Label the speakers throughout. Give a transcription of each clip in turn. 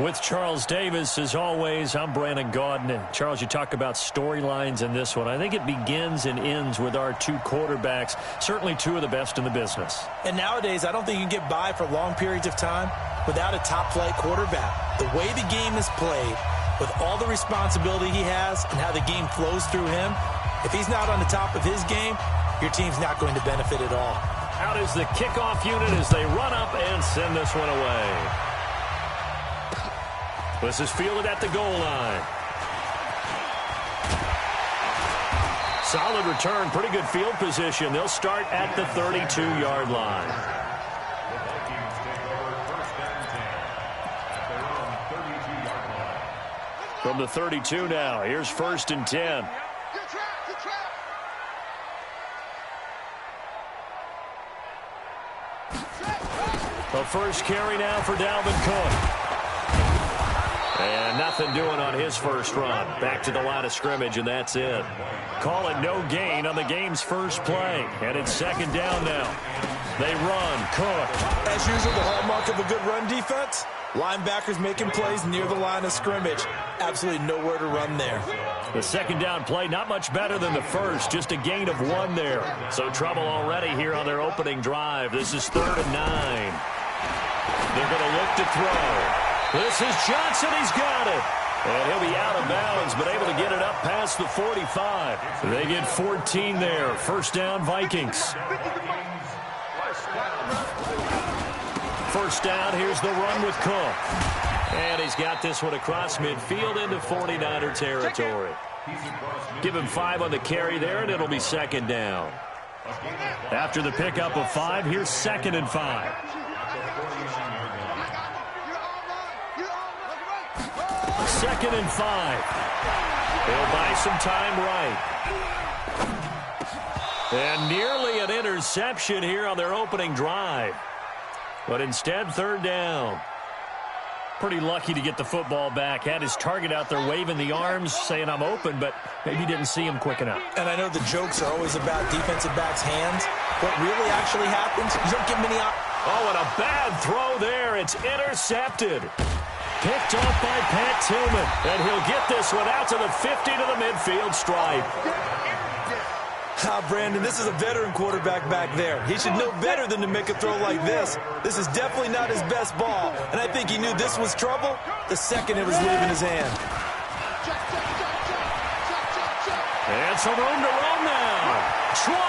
Speaker 1: With Charles Davis, as always, I'm Brandon Gaudin. And Charles, you talk about storylines in this one. I think it begins and ends with our two quarterbacks, certainly two of the best in the business.
Speaker 2: And nowadays, I don't think you can get by for long periods of time without a top-flight quarterback. The way the game is played, with all the responsibility he has and how the game flows through him, if he's not on the top of his game, your team's not going to benefit at all.
Speaker 1: Out is the kickoff unit as they run up and send this one away. This is fielded at the goal line. Solid return, pretty good field position. They'll start at the 32-yard line. From the 32 now, here's 1st and 10. The first carry now for Dalvin Cook. And nothing doing on his first run. Back to the line of scrimmage, and that's it. Call it no gain on the game's first play. And it's 2nd down now. They run. Cook.
Speaker 2: As usual, the hallmark of a good run defense, linebackers making plays near the line of scrimmage. Absolutely nowhere to run there.
Speaker 1: The 2nd down play, not much better than the first. Just a gain of 1 there. So trouble already here on their opening drive. This is 3rd and 9. They're going to look to throw. This is Johnson. He's got it. And he'll be out of bounds, but able to get it up past the 45. They get 14 there. 1st down, Vikings. 1st down, here's the run with Cook. And he's got this one across midfield into 49er territory. Give him 5 on the carry there, and it'll be 2nd down. After the pickup of 5, here's 2nd and 5. 2nd and 5. They'll buy some time right. And nearly an interception here on their opening drive. But instead, 3rd down. Pretty lucky to get the football back. Had his target out there waving the arms, saying I'm open, but maybe didn't see him quick enough.
Speaker 2: And I know the jokes are always about defensive backs' hands. What really actually happens, you don't get many...
Speaker 1: Oh, and a bad throw there. It's intercepted. Picked off by Pat Tillman. And he'll get this one out to the 50 to the midfield stripe.
Speaker 2: Brandon, this is a veteran quarterback back there. He should know better than to make a throw like this. This is definitely not his best ball. And I think he knew this was trouble the second it was leaving his hand.
Speaker 1: And some room to run now. 20.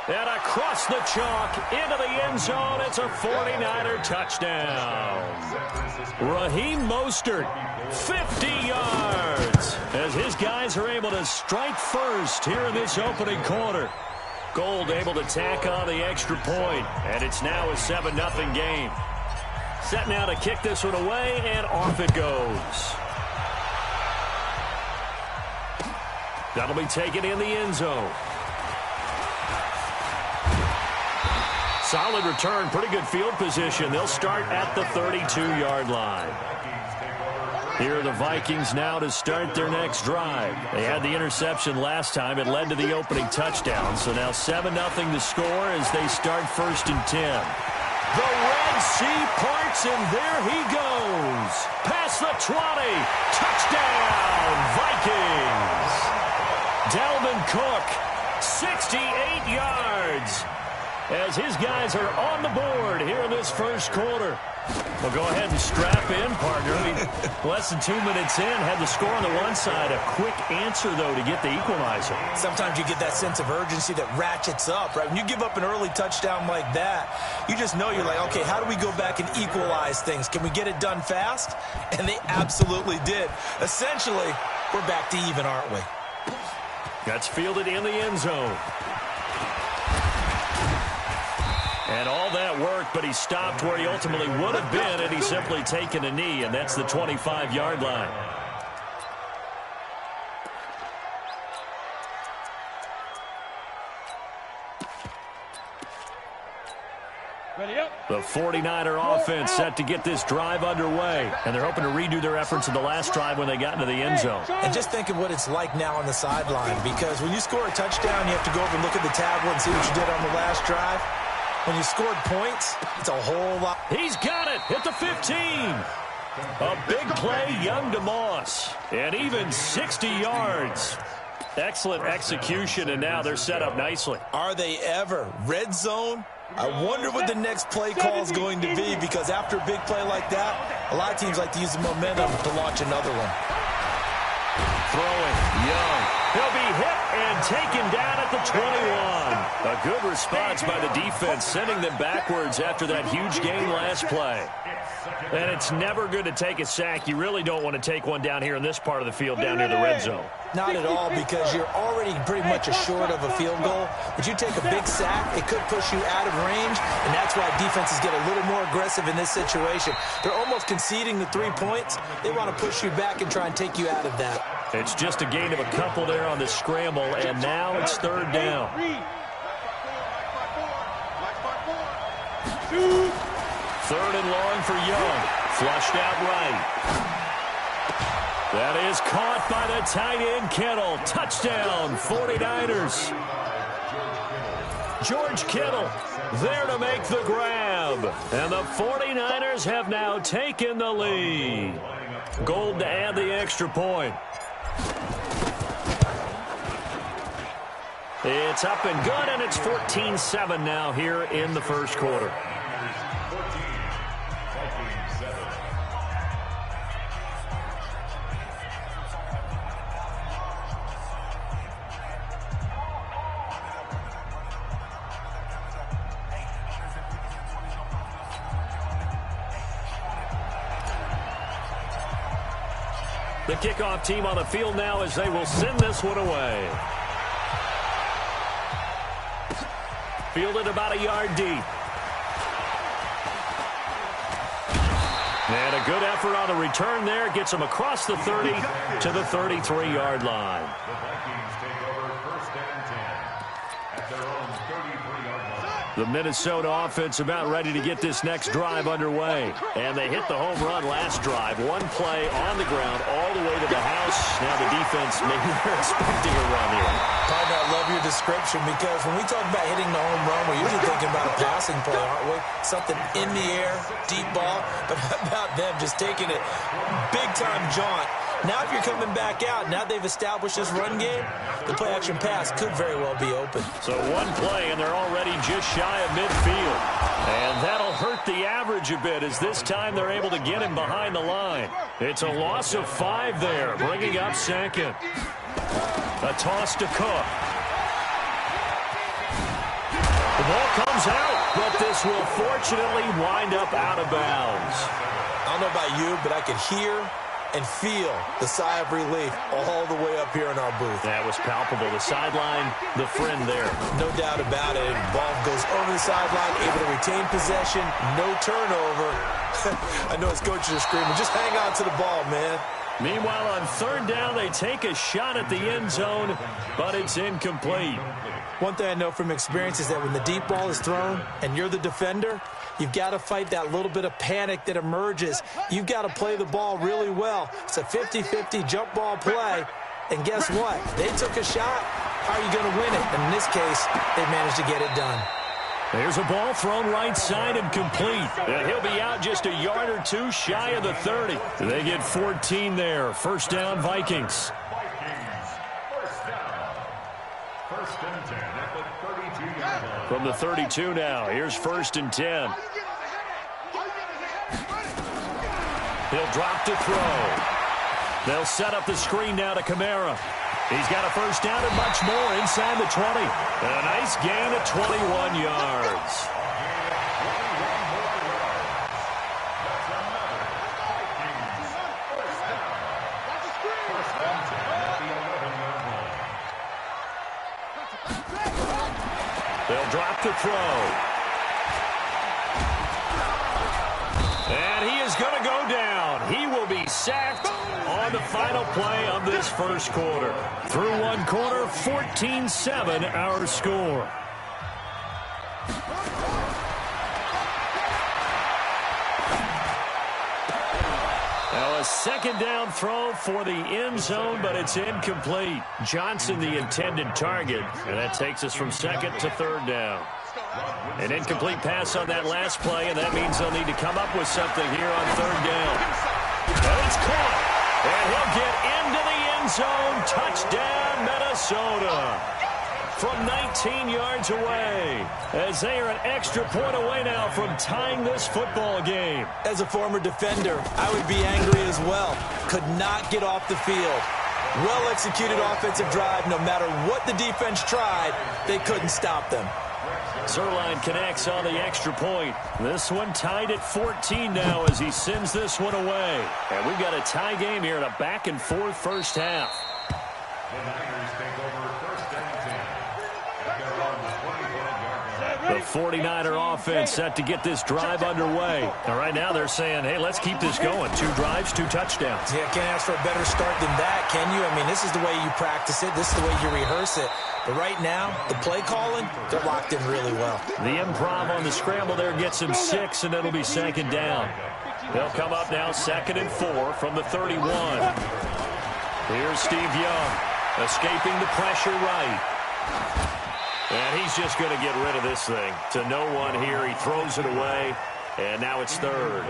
Speaker 1: And across the chalk into the end zone. It's a 49er touchdown. Raheem Mostert, 50 yards. As his guys are able to strike first here in this opening quarter. Gold able to tack on the extra point. And it's now a 7-0 game. Set now to kick this one away, and off it goes. That'll be taken in the end zone. Solid return, pretty good field position. They'll start at the 32-yard line. Here are the Vikings now to start their next drive. They had the interception last time. It led to the opening touchdown. So now 7-0 to score as they start 1st and 10. The Red Sea parts, and there he goes. Past the 20. Touchdown, Vikings. Dalvin Cook, 68 yards. As his guys are on the board here in this first quarter. Well, go ahead and strap in, partner. I mean, less than 2 minutes in, had the score on the one side. A quick answer, though, to get the equalizer.
Speaker 2: Sometimes you get that sense of urgency that ratchets up, right? When you give up an early touchdown like that, you just know you're like, okay, how do we go back and equalize things? Can we get it done fast? And they absolutely did. Essentially, we're back to even, aren't we?
Speaker 1: That's fielded in the end zone. And all that work, but he stopped where he ultimately would have been, and he's simply taken a knee, and that's the 25-yard line. The 49er offense set to get this drive underway, and they're hoping to redo their efforts in the last drive when they got into the end zone.
Speaker 2: And just think of what it's like now on the sideline, because when you score a touchdown, you have to go over and look at the tablet and see what you did on the last drive. When you scored points, it's a whole lot.
Speaker 1: He's got it at the 15. A big play, Young to Moss. And even 60 yards. Excellent execution, and now they're set up nicely.
Speaker 2: Are they ever? Red zone? I wonder what the next play call is going to be, because after a big play like that, a lot of teams like to use the momentum to launch another one.
Speaker 1: Throwing, Young. He'll be hit and taken down at the 21. A good response by the defense, sending them backwards after that huge gain last play. And it's never good to take a sack. You really don't want to take one down here in this part of the field, down near the red zone.
Speaker 2: Not at all, because you're already pretty much assured of a field goal. But you take a big sack, it could push you out of range, and that's why defenses get a little more aggressive in this situation. They're almost conceding the 3 points. They want to push you back and try and take you out of that.
Speaker 1: It's just a gain of a couple there on the scramble, and now it's third down. Third and long for Young. Flushed out right. That is caught by the tight end, Kittle. Touchdown, 49ers. George Kittle there to make the grab. And the 49ers have now taken the lead. Gold to add the extra point. It's up and good, and it's 14-7 now here in the first quarter. The kickoff team on the field now as they will send this one away. Fielded about a yard deep. And a good effort on the return there. Gets them across the 30 to the 33-yard line. The Minnesota offense about ready to get this next drive underway. And they hit the home run last drive. One play on the ground all the way to the house. Now the defense, maybe they're expecting a run here.
Speaker 2: Partner, I love your description, because when we talk about hitting the home run, we're usually thinking about a passing play, aren't we? Something in the air, deep ball. But how about them just taking it big-time jaunt? Now if you're coming back out, now they've established this run game, the play-action pass could very well be open.
Speaker 1: So one play, and they're already just shy of midfield. And that'll hurt the average a bit, as this time they're able to get him behind the line. It's a loss of 5 there, bringing up second. A toss to Cook. The ball comes out, but this will fortunately wind up out of bounds.
Speaker 2: I don't know about you, but I could hear and feel the sigh of relief all the way up here in our booth.
Speaker 1: That was palpable. The sideline, the friend there.
Speaker 2: No doubt about it. Ball goes over the sideline, able to retain possession, no turnover. I know his coaches are screaming, just hang on to the ball, man.
Speaker 1: Meanwhile, on third down, they take a shot at the end zone, but it's incomplete.
Speaker 2: One thing I know from experience is that when the deep ball is thrown and you're the defender, you've got to fight that little bit of panic that emerges. You've got to play the ball really well. It's a 50-50 jump ball play. And guess what? They took a shot. How are you going to win it? And in this case, they managed to get it done.
Speaker 1: There's a ball thrown right side and complete. And he'll be out just a yard or two shy of the 30. They get 14 there. First down, Vikings. From the 32 now, here's 1st and 10. He'll drop to throw. They'll set up the screen now to Kamara. He's got a first down and much more inside the 20. A nice gain of 21 yards. They'll drop the throw. And he is going to go down. He will be sacked on the final play of this first quarter. Through one quarter, 14-7 our score. Now a second down throw for the end zone, but it's incomplete. Johnson the intended target, and that takes us from second to third down. An incomplete pass on that last play, and that means they'll need to come up with something here on third down. caught. And he'll get into the end zone. Touchdown, Minnesota. From 19 yards away, as they are an extra point away now from tying this football game.
Speaker 2: As a former defender, I would be angry as well. Could not get off the field. Well-executed offensive drive. No matter what the defense tried, they couldn't stop them.
Speaker 1: Zuerlein connects on the extra point. This one tied at 14 now as he sends this one away. And we've got a tie game here in a back-and-forth first half. The 49er offense set to get this drive underway. And right now they're saying, hey, let's keep this going. 2 drives, 2 touchdowns.
Speaker 2: Yeah, can't ask for a better start than that, can you? I mean, this is the way you practice it. This is the way you rehearse it. But right now, the play calling, they're locked in really well.
Speaker 1: The improv on the scramble there gets him 6, and it'll be second down. They'll come up now 2nd and 4 from the 31. Here's Steve Young, escaping the pressure right. And he's just going to get rid of this thing. To no one here. He throws it away, and now it's 3rd.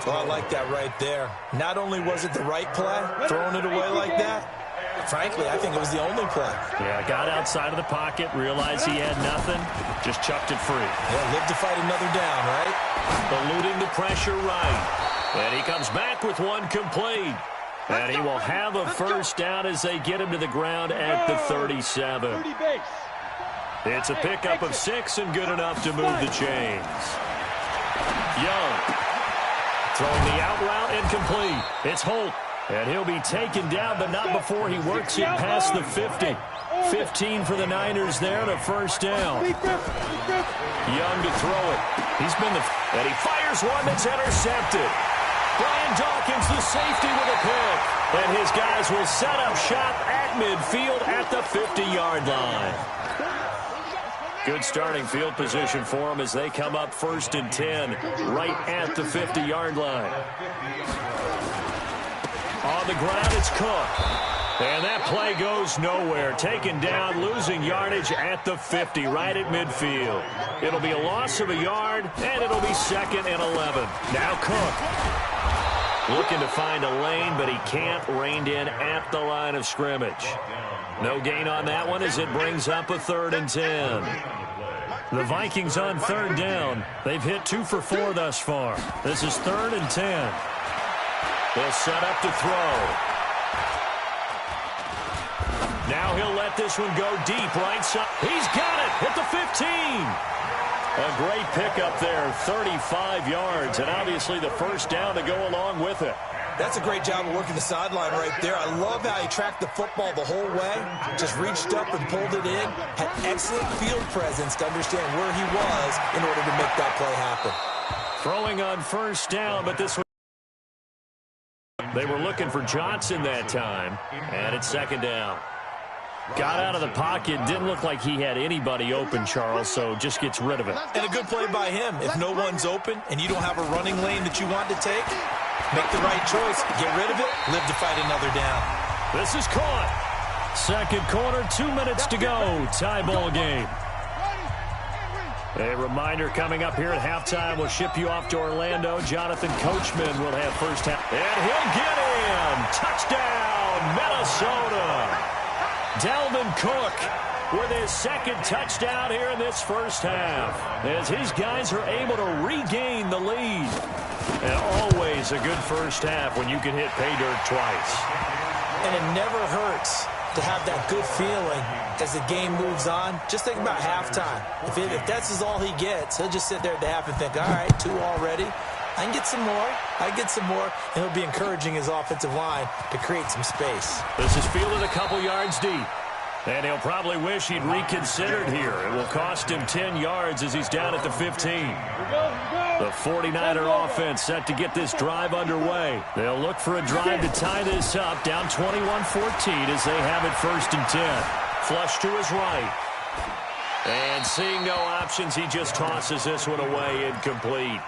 Speaker 2: Well, I like that right there. Not only was it the right play, throwing it away like that, frankly, I think it was the only play.
Speaker 1: Yeah, got outside of the pocket, realized he had nothing, just chucked it free.
Speaker 2: Yeah, live to fight another down, right?
Speaker 1: Eluding the pressure right. And he comes back with one complete. And he will have a first down as they get him to the ground at the 37. It's a pickup of 6 and good enough to move the chains. Young throwing the out route incomplete. It's Holt, and he'll be taken down, but not before he works it past the 50. 15 for the Niners there and a first down. Young to throw it. And he fires one that's intercepted. Brian Dawkins, the safety, with a pick. And his guys will set up shop at midfield at the 50-yard line. Good starting field position for them as they come up 1st and 10 right at the 50-yard line. On the ground, it's Cook. And that play goes nowhere. Taken down, losing yardage at the 50, right at midfield. It'll be a loss of a yard, and it'll be 2nd and 11. Now Cook looking to find a lane, but he can't. Reined in at the line of scrimmage. No gain on that one as it brings up a 3rd and 10. The Vikings on 3rd down. They've hit 2 for 4 thus far. This is 3rd and 10. They'll set up to throw. Now he'll let this one go deep right side. He's got it at the 15. A great pickup there, 35 yards, and obviously the first down to go along with it.
Speaker 2: That's a great job of working the sideline right there. I love how he tracked the football the whole way, just reached up and pulled it in, had excellent field presence to understand where he was in order to make that play happen.
Speaker 1: Throwing on first down, but this one, they were looking for Johnson that time, and it's 2nd down. Got out of the pocket, didn't look like he had anybody open, Charles, so just gets rid of it.
Speaker 2: And a good play by him. If no one's open and you don't have a running lane that you want to take, make the right choice, get rid of it, live to fight another down.
Speaker 1: This is caught. 2nd quarter, 2 minutes to go. Tie ball game. A reminder coming up here at halftime. We'll ship you off to Orlando. Jonathan Coachman will have first half. And he'll get in. Touchdown, Minnesota. Dalvin Cook with his 2nd touchdown here in this first half as his guys are able to regain the lead. And always a good first half when you can hit pay dirt twice.
Speaker 2: And it never hurts to have that good feeling as the game moves on. Just think about halftime. If that's all he gets, he'll just sit there at the half and think, all right, 2 already. I can get some more. I get some more. And he'll be encouraging his offensive line to create some space.
Speaker 1: This is fielded a couple yards deep. And he'll probably wish he'd reconsidered here. It will cost him 10 yards as he's down at the 15. The 49er offense set to get this drive underway. They'll look for a drive to tie this up, down 21-14 as they have it 1st and 10. Flush to his right. And seeing no options, he just tosses this one away incomplete.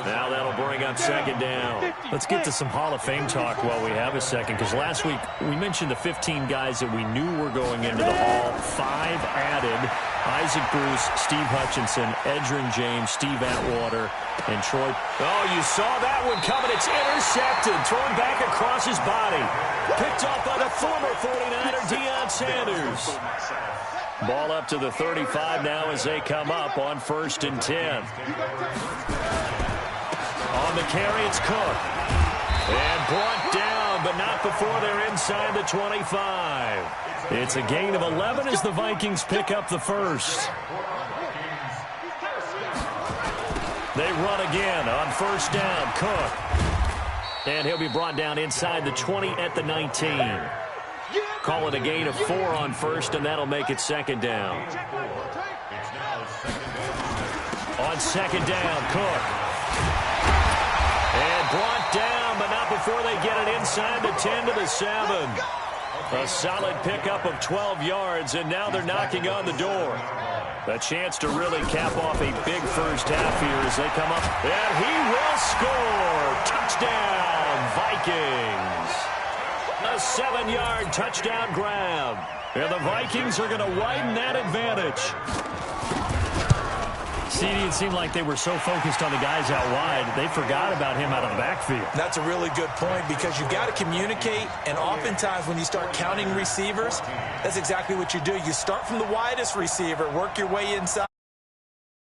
Speaker 1: Now that'll bring up 2nd down. Let's get to some Hall of Fame talk while we have a second, because last week we mentioned the 15 guys that we knew were going into the Hall. 5 added. Isaac Bruce, Steve Hutchinson, Edgerrin James, Steve Atwater, and Troy. Oh, you saw that one coming. It's intercepted. Thrown back across his body. Picked off by the former 49er, Deion Sanders. Ball up to the 35 now as they come up on 1st and 10. On the carry, it's Cook. And brought down, but not before they're inside the 25. It's a gain of 11 as the Vikings pick up the first. They run again on 1st down. Cook. And he'll be brought down inside the 20 at the 19. Call it a gain of 4 on 1st, and that'll make it 2nd down. On 2nd down, Cook. And brought down, but not before they get it inside the 10 to the 7. A solid pickup of 12 yards, and now they're knocking on the door. A chance to really cap off a big first half here as they come up. And he will score. Touchdown, Vikings. A 7-yard touchdown grab. And the Vikings are going to widen that advantage. CD, it seemed like they were so focused on the guys out wide, they forgot about him out of the backfield.
Speaker 2: That's a really good point because you've got to communicate, and oftentimes when you start counting receivers, that's exactly what you do. You start from the widest receiver, work your way inside.